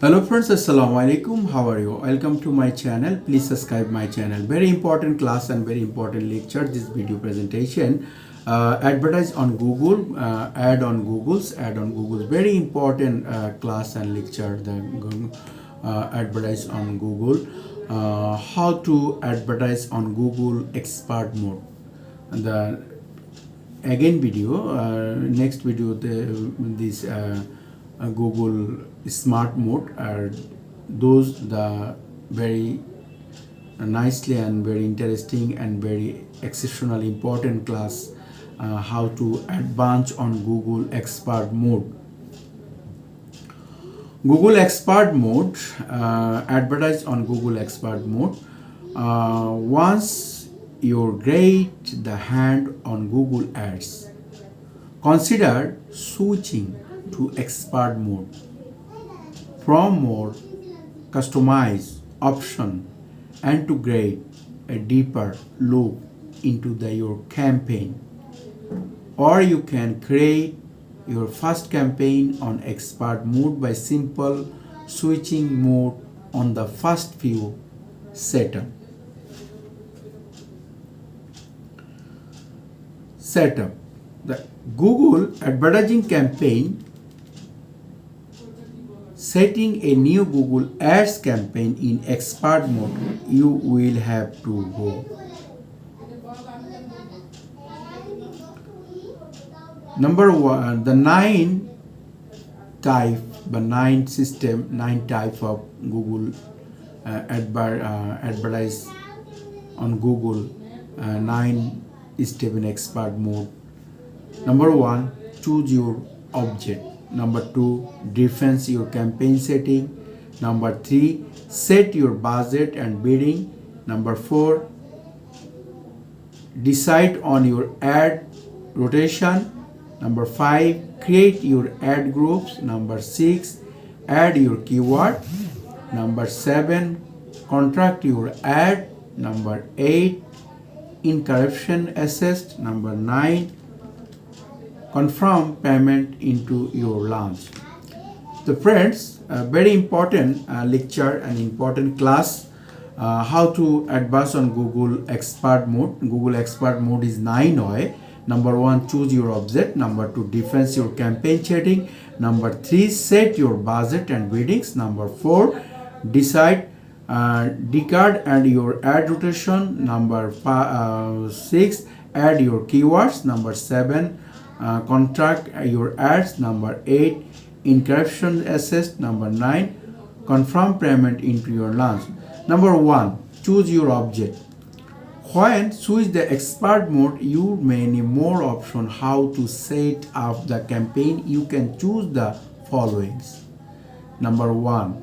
Hello friends, assalamu alaikum. How are you? Welcome to my channel. Please subscribe my channel. Very important class and very important lecture. This video presentation. Advertise on Google. Ad on Google's. Very important class and lecture. The advertise on Google. How to advertise on Google Expert Mode. The again video. Next video. This. Google Smart Mode are those the very nicely and very interesting and very exceptional important class how to advance on Google Expert Mode. Google Expert Mode, advertise on Google Expert Mode. Once you get the hand on Google Ads, consider switching to Expert Mode. From more customize option and to get a deeper look into your campaign, or you can create your first campaign on Expert Mode by simple switching mode on the first few setup. The Google advertising campaign. Setting a new Google Ads campaign in Expert Mode, you will have to go. Number one, the nine type of Google advertise on Google, 9 step in Expert Mode. Number one, choose your object. Number two, define your campaign setting. Number three, set your budget and bidding. Number four, decide on your ad rotation. Number five, create your ad groups. Number six, add your keyword. Number seven, contract your ad. Number eight, encryption assist. Number nine, confirm payment into your launch. So friends, very important lecture and important class how to advance on Google Expert Mode. Google Expert Mode is 9 way. Number one, choose your object. Number two, define your campaign setting. Number three, set your budget and biddings. Number four, decide decard and your ad rotation. Number six, add your keywords. Number seven, contract your ads. Number 8, encryption assist. Number 9, confirm payment into your launch. Number 1, choose your object. When switch the Expert Mode, you many more options how to set up the campaign. You can choose the followings. Number 1,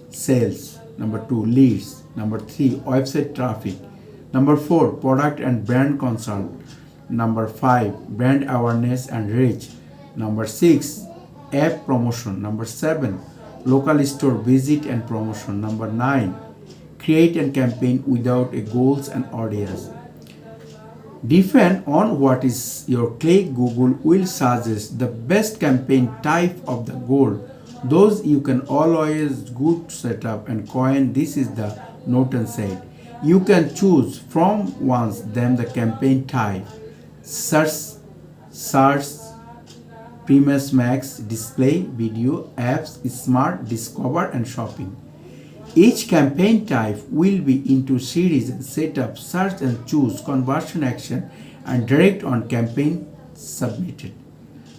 sales. Number 2, leads. Number 3, website traffic. Number 4, product and brand consult. Number 5, brand awareness and reach. Number 6, app promotion. Number 7, local store visit and promotion. Number 9, create a campaign without a goals and audience. Depend on what is your click, Google will suggest the best campaign type of the goal. Those you can always good setup and coin. This is the note and said. You can choose from once them the campaign type. Search, Primus Max, display, video, apps, smart, discover and shopping. Each campaign type will be into series and setup, search and choose, conversion action and direct on campaign submitted.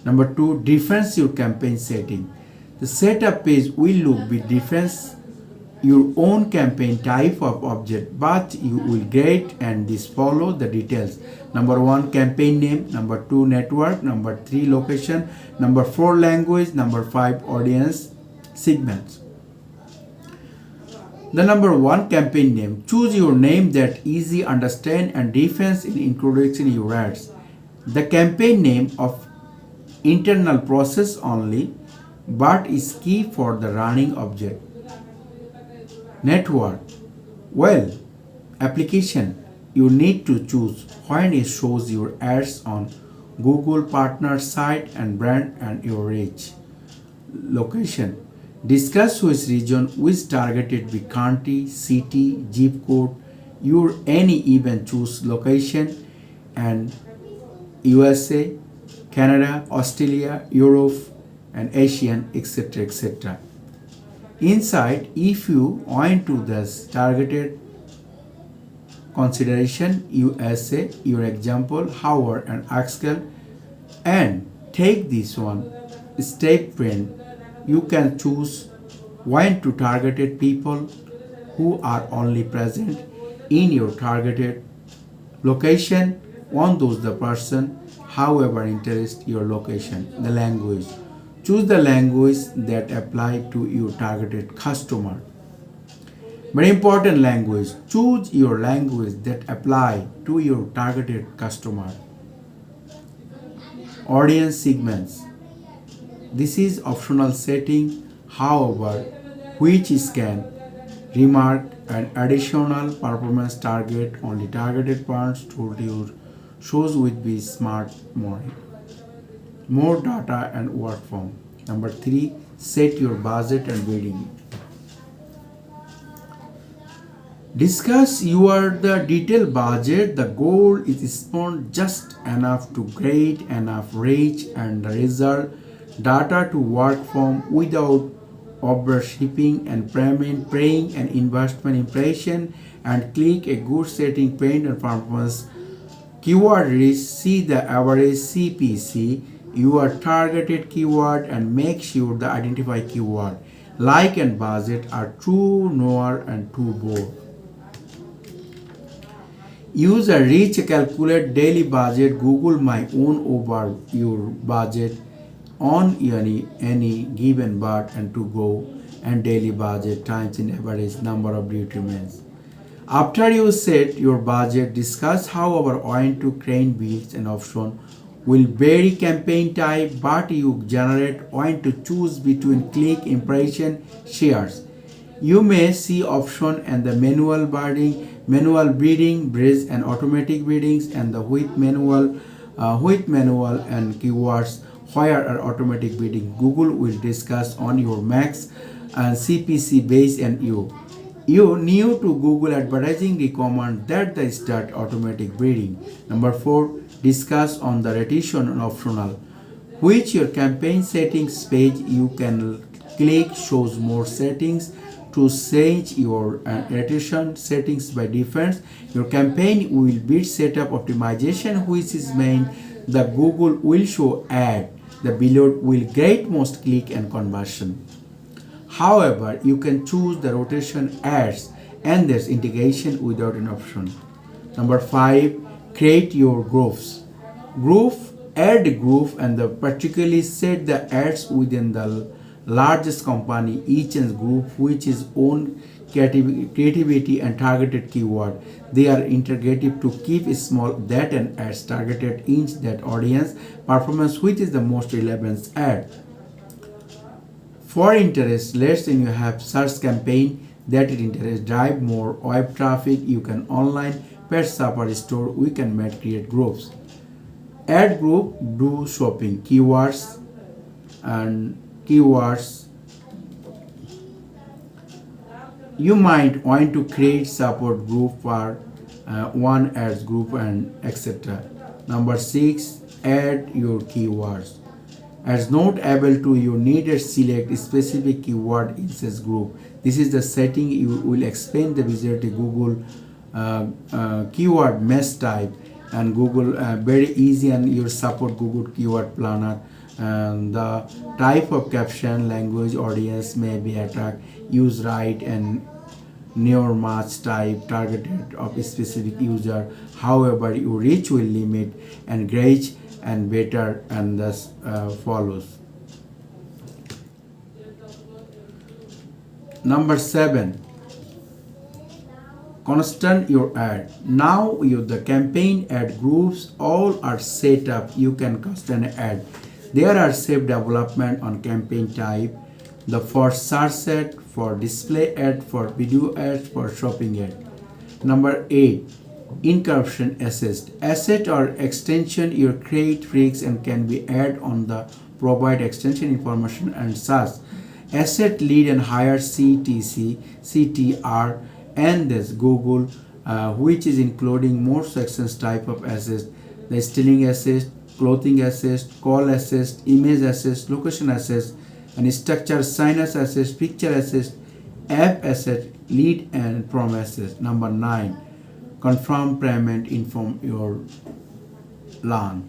Number 2, define your campaign setting. The setup page will look with defense your own campaign type of object, but you will get and this follow the details. Number 1, campaign name. Number 2, network. Number 3, location. Number 4, language. Number 5, audience segments. The number 1, campaign name. Choose your name that easy understand and defense in introducing your ads. The campaign name of internal process only, but is key for the running object. Network. Well, application. You need to choose when it shows your ads on Google partner site and brand and your reach. Location. Discuss which region, which targeted by county, city, zip code, your any even choose location and USA, Canada, Australia, Europe and Asian etc etc. Inside, if you want to this targeted consideration USA, your example, Howard and Axel, and take this one step print. You can choose when to targeted people who are only present in your targeted location. On those the person, however interest your location. The language. Choose the language that apply to your targeted customer. Very important language. Choose your language that apply to your targeted customer. Audience segments. This is optional setting, however, which can remark an additional performance target only targeted points to your shows with be smart more data and work from. Number 3, set your budget and bidding. Discuss your the detailed budget. The goal is spend just enough to create enough reach and the result data to work from without overshipping and praying and investment impression and click a good setting paint and performance. Keyword reach, see the average CPC, your targeted keyword and make sure the identify keyword like and budget are too lower and too bold. Use a reach calculate daily budget. Google my own over your budget on any given bar and to go and daily budget times in average number of determines. After you set your budget, discuss how our want to create bills and option will vary campaign type, but you generate want to choose between click, impression, shares. You may see option and the manual bidding, bridge and automatic biddings and the with manual and keywords where are automatic bidding. Google will discuss on your max and CPC base and you new to Google advertising recommend that they start automatic bidding. Number 4, discuss on the rotation and optional, which your campaign settings page you can click shows more settings to change your rotation settings by default. Your campaign will be setup optimization, which is main the Google will show ad. The below will get most click and conversion. However, you can choose the rotation ads and there's integration without an option. Number 5, create your groups. Add group and particularly set the ads within the largest company, each and group which is own creativity and targeted keyword. They are integrative to keep small that and ads targeted in that audience performance which is the most relevant ad. For interest, let's say you have search campaign that it interest drive more web traffic. You can online pet shopper store. We can create groups. Add group, do shopping, keywords. You might want to create support group for one ads group and etc. Number 6, add your keywords. As not able to, you need to select specific keyword in this group. This is the setting you will explain the visitor to Google keyword mesh type and Google very easy and your support Google keyword planner. And the type of caption, language, audience may be attract, use right and near match type targeted of a specific user. However, your reach will limit and gauge and better and thus follows. Number 7, constant your ad. Now the campaign ad groups all are set up. You can constant ad. There are safe development on campaign type. The for search ad, for display ad, for video ad, for shopping ad. Number 8, encryption assist. Asset or extension your create tricks and can be add on the provide extension information and search asset lead and hire CTC, CTR, and this Google, which is including more sections type of assets, the styling assist, clothing assist, call assist, image assist, location assist, and structure sinus assist, picture assist, app asset, lead and prom assist. Number 9, confirm payment inform your launch.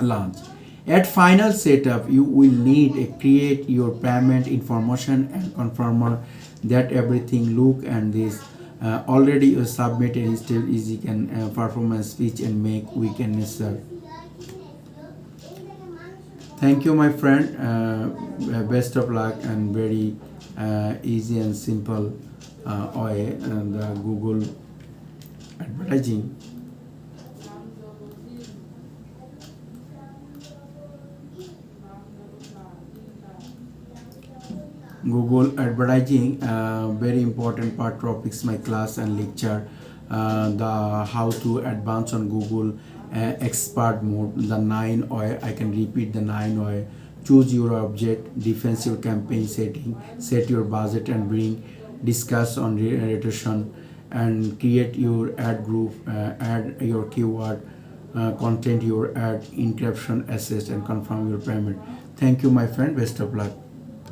launch. At final setup, you will need to create your payment information and confirm that everything look and this already you submitted is still easy can performance speech and make weekend necessary. Thank you, my friend. Best of luck and very easy and simple way and Google advertising. Google advertising, very important part topics my class and lecture. The how to advance on Google expert mode, the 9 or I can repeat the 9 or choose your object, defense your campaign setting, set your budget and bring, discuss on retention and create your ad group, add your keyword, content your ad, encryption assist and confirm your payment. Thank you, my friend. Best of luck.